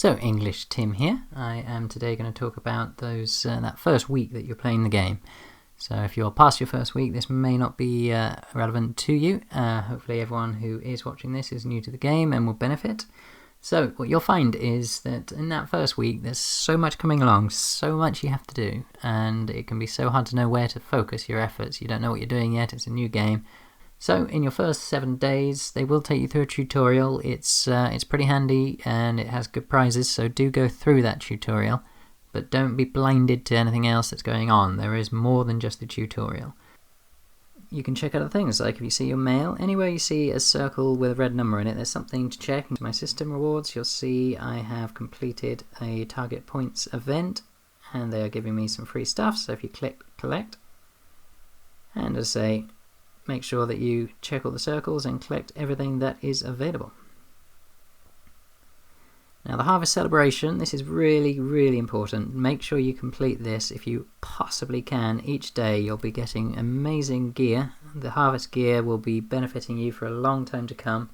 So, English Tim here. I am today going to talk about that first week that you're playing the game. So if you're past your first week, this may not be relevant to you. Hopefully everyone who is watching this is new to the game and will benefit. So what you'll find is that in that first week there's so much coming along, so much you have to do, and it can be so hard to know where to focus your efforts. You don't know what you're doing yet, it's a new game. So in your first 7 days, they will take you through a tutorial. It's pretty handy and it has good prizes, so do go through that tutorial. But don't be blinded to anything else that's going on. There is more than just the tutorial. You can check other things, like if you see your mail, anywhere you see a circle with a red number in it, there's something to check. In my system rewards, you'll see I have completed a target points event, and they are giving me some free stuff. So if you click collect, and as I say, make sure that you check all the circles and collect everything that is available. Now the Harvest Celebration, this is really, really important. Make sure you complete this if you possibly can. Each day you'll be getting amazing gear. The Harvest gear will be benefiting you for a long time to come,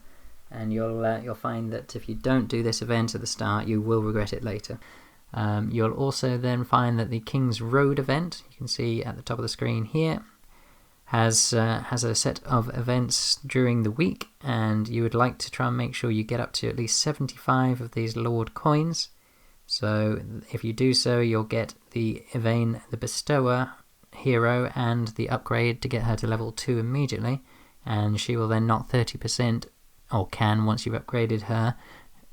and you'll find that if you don't do this event at the start, you will regret it later. You'll also then find that the King's Road event, you can see at the top of the screen here, has a set of events during the week, and you would like to try and make sure you get up to at least 75 of these Lord coins. So if you do so, you'll get the Yvain the Bestower hero and the upgrade to get her to level 2 immediately, and she will then knock 30%, or can once you've upgraded her,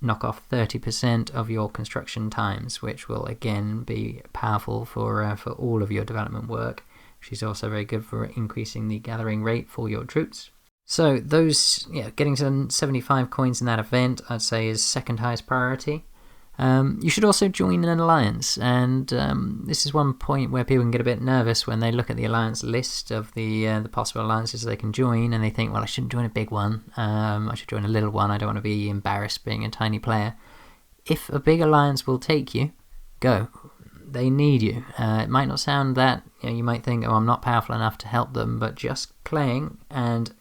knock off 30% of your construction times, which will again be powerful for all of your development work. She's also very good for increasing the gathering rate for your troops. So getting to 75 coins in that event, I'd say, is second highest priority. You should also join an alliance, and this is one point where people can get a bit nervous when they look at the alliance list of the possible alliances they can join, and they think, well, I shouldn't join a big one, I should join a little one, I don't want to be embarrassed being a tiny player. If a big alliance will take you, go. They need you. It might not sound that, you might think, oh, I'm not powerful enough to help them, but just playing, and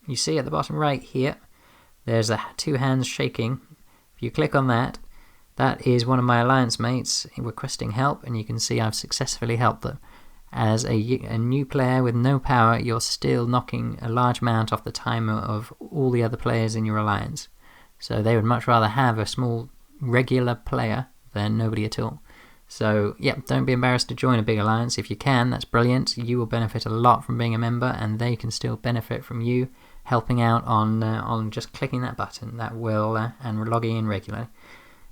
you see at the bottom right here, there's two hands shaking. If you click on that, that is one of my alliance mates requesting help, and you can see I've successfully helped them. As a new player with no power, you're still knocking a large amount off the timer of all the other players in your alliance. So they would much rather have a small regular player than nobody at all. So yeah, don't be embarrassed to join a big alliance. If you can, that's brilliant. You will benefit a lot from being a member, and they can still benefit from you helping out on just clicking that button. That will and logging in regularly.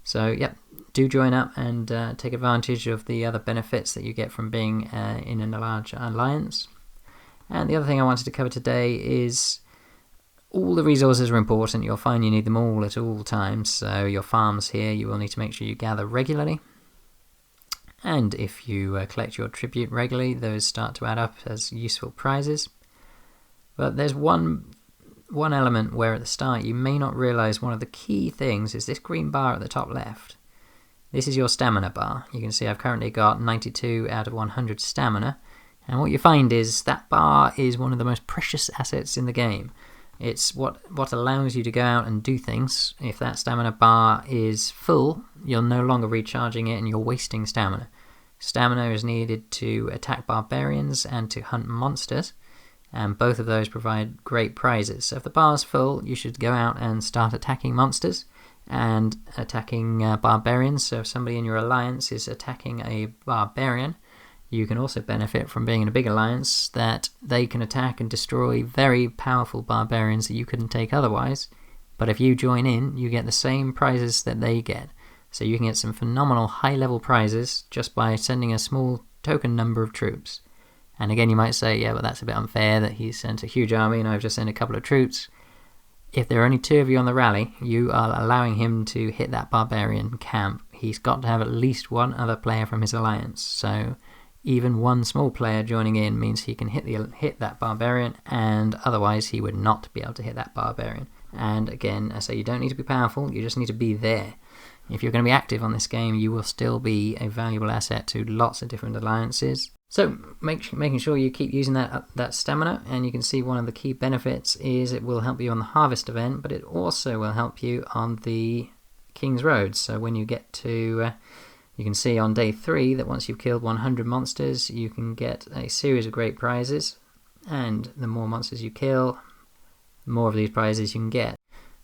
So yeah, do join up and take advantage of the other benefits that you get from being in a large alliance. And the other thing I wanted to cover today is all the resources are important. You'll find you need them all at all times. So your farms here, you will need to make sure you gather regularly. And if you collect your tribute regularly, those start to add up as useful prizes. But there's one element where at the start you may not realise one of the key things is this green bar at the top left. This is your stamina bar. You can see I've currently got 92 out of 100 stamina. And what you find is that bar is one of the most precious assets in the game. It's what allows you to go out and do things. If that stamina bar is full, you're no longer recharging it and you're wasting stamina. Stamina is needed to attack barbarians and to hunt monsters, and both of those provide great prizes. So if the bar's full, you should go out and start attacking monsters and attacking barbarians. So if somebody in your alliance is attacking a barbarian, you can also benefit from being in a big alliance that they can attack and destroy very powerful barbarians that you couldn't take otherwise. But if you join in, you get the same prizes that they get. So you can get some phenomenal high-level prizes just by sending a small token number of troops. And again, you might say, yeah, but that's a bit unfair that he sent a huge army and I've just sent a couple of troops. If there are only 2 of you on the rally, you are allowing him to hit that barbarian camp. He's got to have at least one other player from his alliance. So even one small player joining in means he can hit that barbarian, and otherwise he would not be able to hit that barbarian. And again, I say you don't need to be powerful, you just need to be there. If you're going to be active on this game, you will still be a valuable asset to lots of different alliances. So making sure you keep using that stamina, and you can see one of the key benefits is it will help you on the harvest event, but it also will help you on the King's Road. So when you get to, you can see on day 3 that once you've killed 100 monsters, you can get a series of great prizes, and the more monsters you kill, the more of these prizes you can get.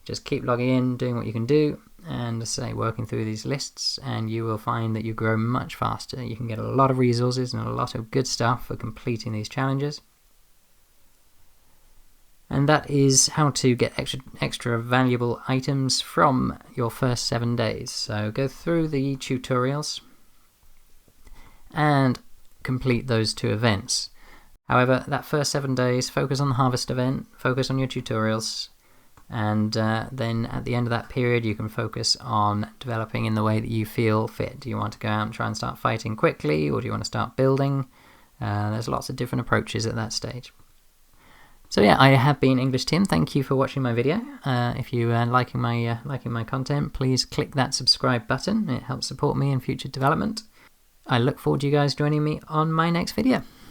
Just keep logging in, doing what you can do, and say working through these lists, and you will find that you grow much faster. You can get a lot of resources and a lot of good stuff for completing these challenges. And that is how to get extra valuable items from your first 7 days. So go through the tutorials and complete those 2 events. However, that first 7 days, focus on the harvest event, focus on your tutorials, and then at the end of that period you can focus on developing in the way that you feel fit. Do you want to go out and try and start fighting quickly, or do you want to start building? There's lots of different approaches at that stage. So yeah, I have been English Tim. Thank you for watching my video. If you are liking my content, please click that subscribe button. It helps support me in future development. I look forward to you guys joining me on my next video.